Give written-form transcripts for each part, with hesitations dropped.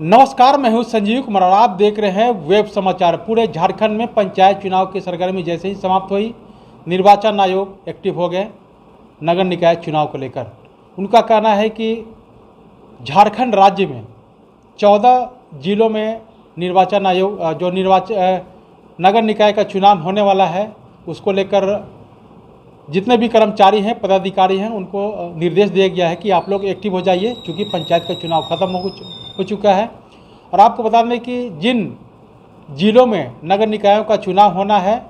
नमस्कार, मैं हूं संजीव कुमार और आप देख रहे हैं वेब समाचार। पूरे झारखंड में पंचायत चुनाव की सरगर्मी जैसे ही समाप्त हुई, निर्वाचन आयोग एक्टिव हो गए नगर निकाय चुनाव को लेकर। उनका कहना है कि झारखंड राज्य में 14 जिलों में निर्वाचन आयोग जो नगर निकाय का चुनाव होने वाला है, उसको लेकर जितने भी कर्मचारी हैं, पदाधिकारी हैं, उनको निर्देश दिया गया है कि आप लोग एक्टिव हो जाइए, क्योंकि पंचायत का चुनाव खत्म हो चुका है। और आपको बता दें कि जिन जिलों में नगर निकायों का चुनाव होना है,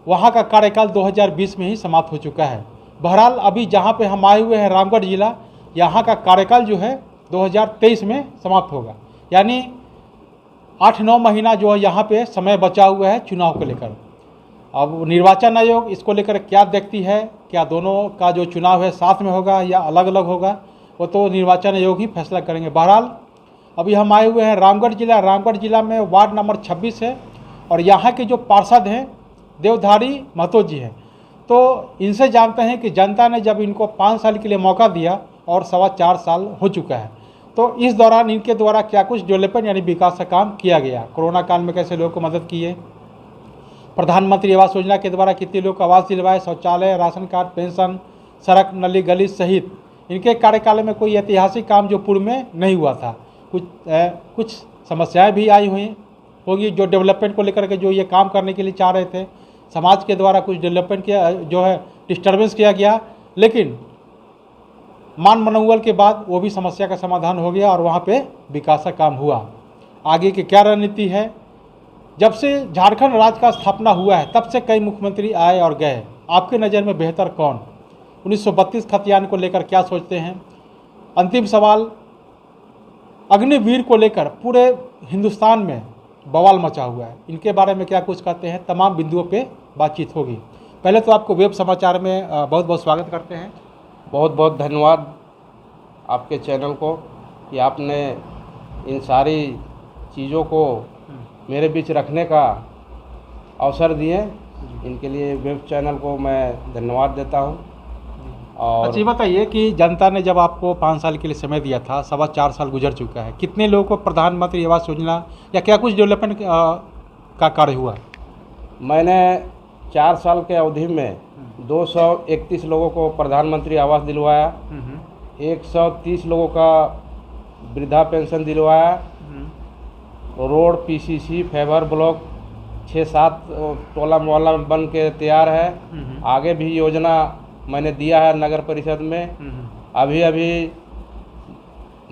वहाँ का कार्यकाल 2020 में ही समाप्त हो चुका है। बहरहाल अभी जहाँ पे हम आए हुए हैं रामगढ़ जिला, यहाँ का कार्यकाल जो है 2023 में समाप्त होगा। यानी 8-9 महीना जो है यहाँ पे समय बचा हुआ है चुनाव को लेकर। अब निर्वाचन आयोग इसको लेकर क्या देखती है, क्या दोनों का जो चुनाव है साथ में होगा या अलग अलग होगा, वो तो निर्वाचन आयोग ही फैसला करेंगे। बहरहाल अभी हम आए हुए हैं रामगढ़ जिला। रामगढ़ जिला में वार्ड नंबर 26 है और यहाँ के जो पार्षद हैं देवधारी महतो जी हैं। तो इनसे जानते हैं कि जनता ने जब इनको 5 साल के लिए मौका दिया और 4.25 साल हो चुका है, तो इस दौरान इनके द्वारा क्या कुछ डेवलपमेंट यानी विकास का काम किया गया। कोरोना काल में कैसे लोगों को मदद की है, प्रधानमंत्री आवास योजना के द्वारा कितने लोग को आवास दिलवाए, शौचालय, राशन कार्ड, पेंशन, सड़क, नली गली सहित इनके कार्यकाल में कोई ऐतिहासिक काम जो पूर्व में नहीं हुआ था। कुछ समस्याएं भी आई हुई होगी जो डेवलपमेंट को लेकर के जो ये काम करने के लिए चाह रहे थे। समाज के द्वारा कुछ डेवलपमेंट किया, जो है डिस्टर्बेंस किया गया, लेकिन मान मनोबल के बाद वो भी समस्या का समाधान हो गया और वहाँ पे विकास का काम हुआ। आगे की क्या रणनीति है, जब से झारखंड राज्य का स्थापना हुआ है तब से कई मुख्यमंत्री आए और गए। आपके नज़र में बेहतर कौन? 1932 खतियान को लेकर क्या सोचते हैं? अंतिम सवाल, अग्निवीर को लेकर पूरे हिंदुस्तान में बवाल मचा हुआ है, इनके बारे में क्या कुछ कहते हैं? तमाम बिंदुओं पे बातचीत होगी। पहले तो आपको वेब समाचार में बहुत बहुत स्वागत करते हैं। बहुत बहुत धन्यवाद आपके चैनल को कि आपने इन सारी चीज़ों को मेरे बीच रखने का अवसर दिए। इनके लिए वेब चैनल को मैं धन्यवाद देता हूं। और अच्छा, ये बताइए कि जनता ने जब आपको 5 साल के लिए समय दिया था, 4.25 साल गुजर चुका है, कितने लोगों को प्रधानमंत्री आवास योजना या क्या कुछ डेवलपमेंट का कार्य हुआ? मैंने 4 साल के अवधि में 231 लोगों को प्रधानमंत्री आवास दिलवाया, 130 लोगों का वृद्धा पेंशन दिलवाया, रोड, पीसीसी, फेवर ब्लॉक 6-7 टोला मोहल्ला में बन के तैयार है। आगे भी योजना मैंने दिया है नगर परिषद में। अभी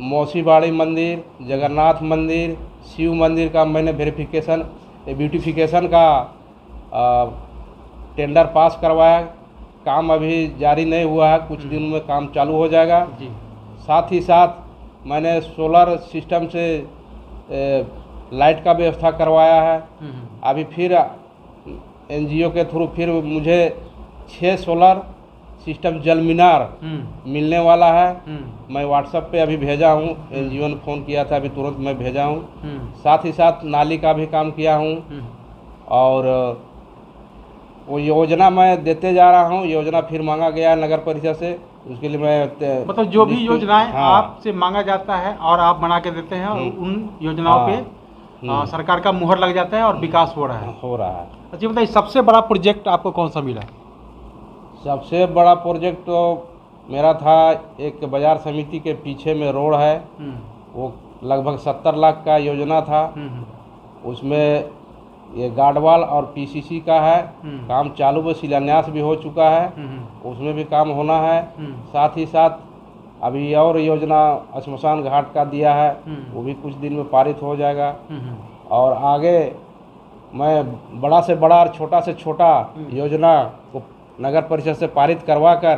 मौसीबाड़ी मंदिर, जगन्नाथ मंदिर, शिव मंदिर का मैंने ब्यूटिफिकेशन का टेंडर पास करवाया। काम अभी जारी नहीं हुआ है, कुछ दिनों में काम चालू हो जाएगा जी। साथ ही साथ मैंने सोलर सिस्टम से लाइट का व्यवस्था करवाया है। अभी फिर एनजीओ के थ्रू फिर मुझे 6 सोलर सिस्टम जल मीनार मिलने वाला है। मैं व्हाट्सएप पे अभी भेजा हूँ, एनजीओ ने फ़ोन किया था, अभी तुरंत मैं भेजा हूँ। साथ ही साथ नाली का भी काम किया हूँ और वो योजना मैं देते जा रहा हूँ। योजना फिर मांगा गया नगर परिषद से, उसके लिए मैं मतलब जो भी योजनाएं आपसे मांगा जाता है और आप बना के देते हैं, उन योजनाओं पे सरकार का मुहर लग जाता है और विकास हो रहा है। अच्छा बताइए, सबसे बड़ा प्रोजेक्ट आपको कौन सा मिला? सबसे बड़ा प्रोजेक्ट तो मेरा था, एक बाजार समिति के पीछे में रोड है, वो लगभग 70 लाख का योजना था। उसमें ये गार्डवाल और पीसीसी का है, काम चालू में, शिलान्यास भी हो चुका है, उसमें भी काम होना है। साथ ही साथ अभी और योजना श्मशान घाट का दिया है, वो भी कुछ दिन में पारित हो जाएगा। और आगे मैं बड़ा से बड़ा और छोटा से छोटा योजना को नगर परिषद से पारित करवा कर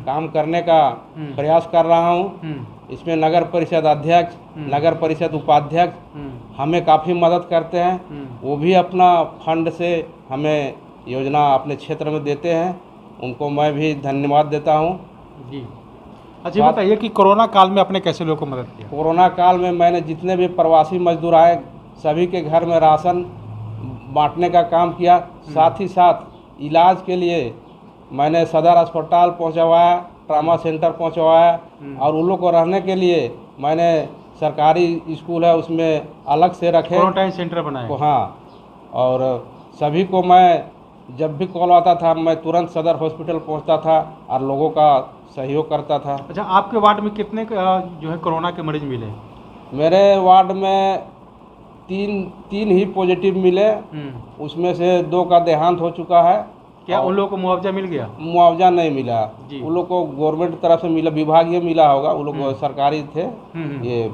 काम करने का प्रयास कर रहा हूँ। इसमें नगर परिषद अध्यक्ष, नगर परिषद उपाध्यक्ष हमें काफ़ी मदद करते हैं। वो भी अपना फंड से हमें योजना अपने क्षेत्र में देते हैं, उनको मैं भी धन्यवाद देता हूँ जी। अच्छा बताइए कि कोरोना काल में आपने कैसे लोगों को मदद किया? कोरोना काल में मैंने जितने भी प्रवासी मजदूर आए, सभी के घर में राशन बांटने का काम किया। साथ ही साथ इलाज के लिए मैंने सदर अस्पताल पहुंचवाया, ट्रामा सेंटर पहुंचवाया और उन लोग को रहने के लिए मैंने सरकारी स्कूल है उसमें अलग से रखें। क्वारंटाइन सेंटर बनाए। हाँ, और सभी को मैं जब भी कॉल आता था मैं तुरंत सदर हॉस्पिटल पहुंचता था और लोगों का सहयोग करता था। अच्छा, आपके वार्ड में कितने जो है कोरोना के मरीज मिले? मेरे वार्ड में तीन ही पॉजिटिव मिले, उसमें से 2 का देहांत हो चुका है। क्या उन लोगों को मुआवजा मिल गया? मुआवजा नहीं मिला, जी। उन लोग को गवर्नमेंट तरफ से मिला, विभागीय मिला होगा, उन लोग सरकारी थे, ये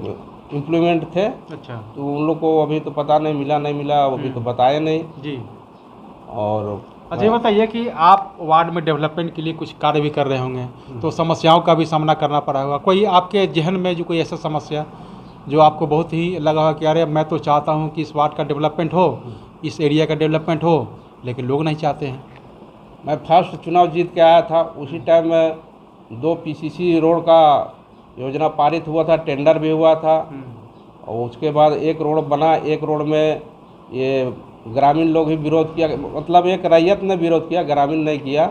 इम्प्लीमेंट थे। अच्छा, तो उन लोग को अभी तो पता नहीं मिला अभी तो बताए नहीं जी। और अच्छा, ये बताइए कि आप वार्ड में डेवलपमेंट के लिए कुछ कार्य भी कर रहे होंगे, तो समस्याओं का भी सामना करना पड़ा होगा। कोई आपके जहन में जो कोई ऐसा समस्या जो आपको बहुत ही लगा हो कि अरे मैं तो चाहता हूँ कि इस वार्ड का डेवलपमेंट हो, इस एरिया का डेवलपमेंट हो, लेकिन लोग नहीं चाहते हैं? मैं फर्स्ट चुनाव जीत के आया था, उसी टाइम में 2 PCC रोड का योजना पारित हुआ था, टेंडर भी हुआ था और उसके बाद एक रोड बना। एक रोड में ये ग्रामीण लोग ही विरोध किया, मतलब एक रैयत ने विरोध किया, ग्रामीण नहीं किया।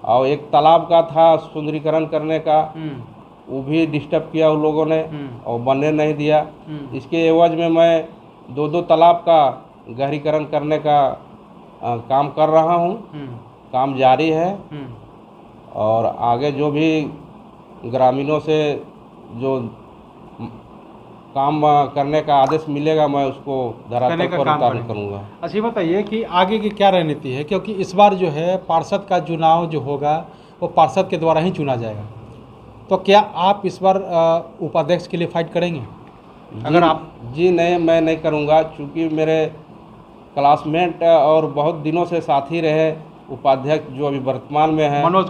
और एक तालाब का था सुंदरीकरण करने का, वो भी डिस्टर्ब किया उन लोगों ने और बनने नहीं दिया। इसके एवज में मैं 2 तालाब का गहरीकरण करने का काम कर रहा हूँ, काम जारी है। और आगे जो भी ग्रामीणों से जो काम करने का आदेश मिलेगा मैं उसको धरातल पर उतार करूँगा। अच्छा, बताइए कि आगे की क्या रणनीति है, क्योंकि इस बार जो है पार्षद का चुनाव जो होगा वो पार्षद के द्वारा ही चुना जाएगा, तो क्या आप इस बार उपाध्यक्ष के लिए फाइट करेंगे? अगर आप जी नहीं, मैं नहीं करूँगा, क्योंकि मेरे क्लासमेट और बहुत दिनों से साथी रहे उपाध्यक्ष जो अभी वर्तमान में है मनोज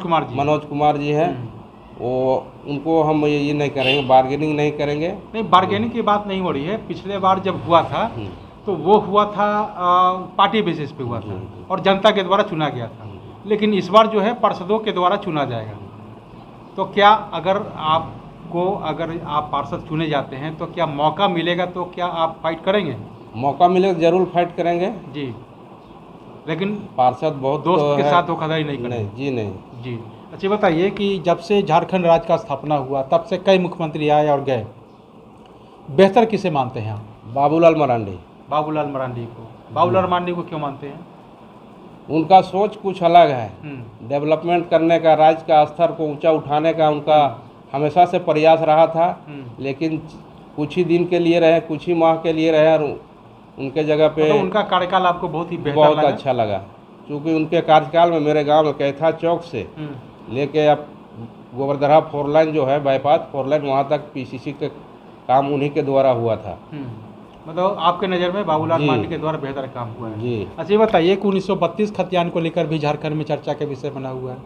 कुमार जी हैं, वो उनको हम ये नहीं करेंगे, बार्गेनिंग नहीं करेंगे। नहीं, बार्गेनिंग की बात नहीं हो रही है। पिछले बार जब हुआ था तो वो हुआ था पार्टी बेसिस पे हुआ था और जनता के द्वारा चुना गया था, लेकिन इस बार जो है पार्षदों के द्वारा चुना जाएगा। तो क्या अगर आप पार्षद चुने जाते हैं तो क्या मौका मिलेगा, तो क्या आप फाइट करेंगे? मौका मिलेगा जरूर फाइट करेंगे जी, लेकिन पार्षद बहुत दोस्त के साथ धोखाधड़ी नहीं करेंगे। नहीं जी, नहीं जी। अच्छा, बताइए कि जब से झारखंड राज्य का स्थापना हुआ तब से कई मुख्यमंत्री आए और गए, बेहतर किसे मानते हैं आप? बाबूलाल मरांडी को। बाबूलाल मरांडी को क्यों मानते हैं? उनका सोच कुछ अलग है, डेवलपमेंट करने का, राज्य का स्तर को ऊंचा उठाने का उनका हमेशा से प्रयास रहा था। लेकिन कुछ ही दिन के लिए रहे, कुछ ही माह के लिए रहे और उनके जगह पे तो उनका कार्यकाल आपको बहुत ही बेहतर लगा? अच्छा लगा, क्योंकि उनके कार्यकाल में मेरे गांव में कैथा चौक से लेके अब गोवर्धरा 4 लाइन जो है बाईपास 4 लाइन वहाँ तक PCC के काम उन्हीं के द्वारा हुआ था। मतलब आपके नज़र में बाबूलाल मरांडी के द्वारा बेहतर काम हुआ है जी। अच्छा, ये बताइए कि 1932 खतियान को लेकर भी झारखंड में चर्चा के विषय बना हुआ है,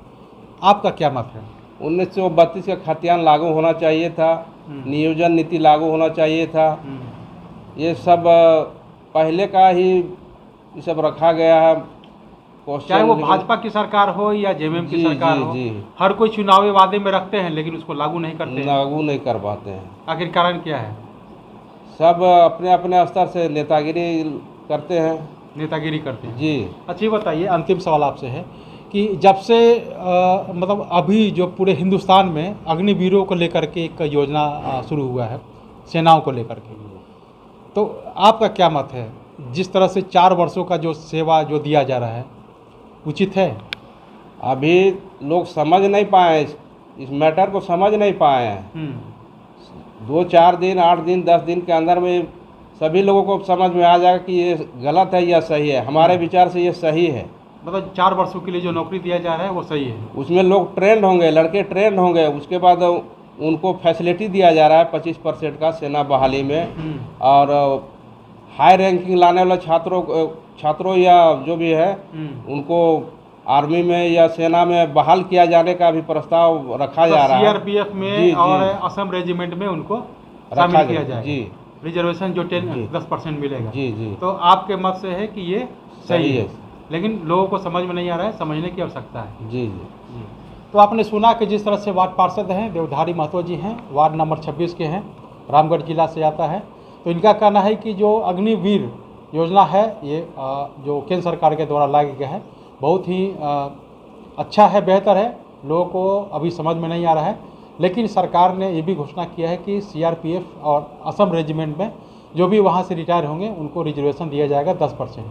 आपका क्या मत है? 1932 का खतियान लागू होना चाहिए था, नियोजन नीति लागू होना चाहिए था, ये सब पहले का ही ये सब रखा गया है। चाहे वो भाजपा की सरकार हो या JMM की सरकार हो, हर कोई चुनावी वादे में रखते हैं लेकिन उसको लागू नहीं कर पाते हैं। आखिर कारण क्या है? सब अपने अपने स्तर से नेतागिरी करते हैं जी। अच्छा, ये बताइए, अंतिम सवाल आपसे है कि जब से मतलब अभी जो पूरे हिंदुस्तान में अग्निवीरों को लेकर के एक योजना शुरू हुआ है, सेनाओं को लेकर के, तो आपका क्या मत है? जिस तरह से 4 वर्षों का जो सेवा जो दिया जा रहा है, उचित है? अभी लोग समझ नहीं पाए, इस मैटर को समझ नहीं पाए हैं। 2-4 दिन, 8 दिन, 10 दिन के अंदर में सभी लोगों को समझ में आ जाएगा कि ये गलत है या सही है। हमारे विचार से ये सही है। मतलब 4 वर्षों के लिए जो नौकरी दिया जा रहा है वो सही है। उसमें लोग ट्रेंड होंगे, लड़के ट्रेंड होंगे, उसके बाद उनको फैसिलिटी दिया जा रहा है 25% का सेना बहाली में। और हाई रैंकिंग लाने वाले छात्रों या जो भी है उनको आर्मी में या सेना में बहाल किया जाने का भी प्रस्ताव रखा जा रहा है। CRPF में और असम रेजिमेंट में उनको शामिल किया जाए जी। रिजर्वेशन जो 10% मिलेगा जी। तो आपके मत से है कि ये सही है, लेकिन लोगों को समझ में नहीं आ रहा है, समझने की आवश्यकता है जी। तो आपने सुना कि जिस तरह से वार्ड पार्षद हैं देवधारी महतो जी हैं, वार्ड नंबर 26 के हैं, रामगढ़ जिला से आता है। तो इनका कहना है कि जो अग्निवीर योजना है ये जो केंद्र सरकार के द्वारा लाया गया है बहुत ही अच्छा है, बेहतर है, लोगों को अभी समझ में नहीं आ रहा है, लेकिन सरकार ने ये भी घोषणा किया है कि सीआरपीएफ और असम रेजिमेंट में जो भी वहाँ से रिटायर होंगे उनको रिजर्वेशन दिया जाएगा 10%।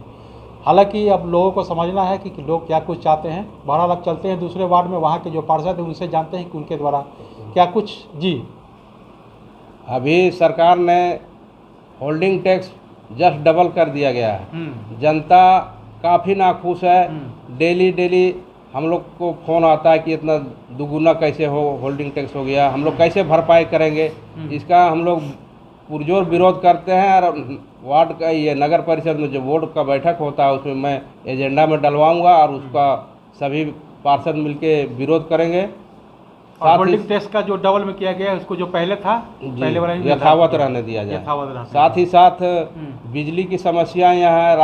हालांकि अब लोगों को समझना है कि लोग क्या कुछ चाहते हैं। बहरहाल अब चलते हैं दूसरे वार्ड में, वहाँ के जो पार्षद हैं उनसे जानते हैं कि उनके द्वारा क्या कुछ। जी, अभी सरकार ने होल्डिंग टैक्स जस्ट डबल कर दिया गया है। जनता काफ़ी नाखुश है। डेली हम लोग को फ़ोन आता है कि इतना दुगुना कैसे होल्डिंग टैक्स हो गया, हम लोग कैसे भरपाई करेंगे। इसका हम लोग पुरजोर विरोध करते हैं। और वार्ड का ये नगर परिषद में जो बोर्ड का बैठक होता है उसमें मैं एजेंडा में डलवाऊंगा और उसका सभी पार्षद मिलके विरोध करेंगे। और होल्डिंग टैक्स का जो डबल में किया गया है उसको जो पहले था पहले वाला यथावत रहने दिया जाए। साथ ही साथ बिजली की समस्या यहाँ है।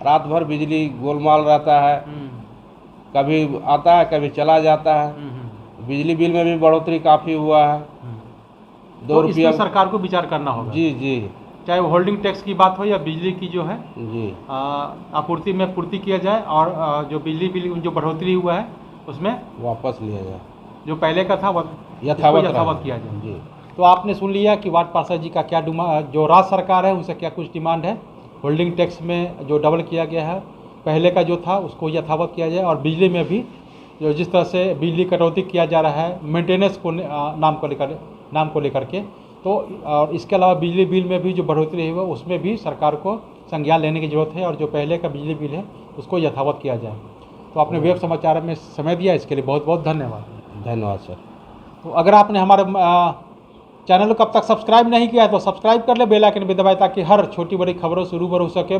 रात भर बिजली गोलमाल रहता है, कभी आता है कभी चला जाता है। बिजली बिल में भी बढ़ोतरी काफ़ी हुआ है। 2 रुपया सरकार को विचार करना होगा। जी, चाहे वो होल्डिंग टैक्स की बात हो या बिजली की जो है जी आपूर्ति में पूर्ति किया जाए, और जो बिजली बिल जो बढ़ोतरी हुआ है उसमें वापस लिया जाए, जो पहले का था यथावत किया जाए। जी। तो आपने सुन लिया कि वार्ड पार्षद जी का क्या जो राज्य सरकार है उनसे क्या कुछ डिमांड है। होल्डिंग टैक्स में जो डबल किया गया है, पहले का जो था उसको यथावत किया जाए, और बिजली में भी जो जिस तरह से बिजली कटौती किया जा रहा है मेंटेनेंस को नाम को लेकर के, तो और इसके अलावा बिजली बिल में भी जो बढ़ोतरी हुई है उसमें भी सरकार को संज्ञान लेने की ज़रूरत है, और जो पहले का बिजली बिल है उसको यथावत किया जाए। तो आपने वेब समाचार में समय दिया, इसके लिए बहुत बहुत धन्यवाद सर। तो अगर आपने हमारे चैनल को अब तक सब्सक्राइब नहीं किया है तो सब्सक्राइब कर ले, बेल आइकन भी दबाएं ताकि हर छोटी बड़ी खबरों से रूबरू हो सके।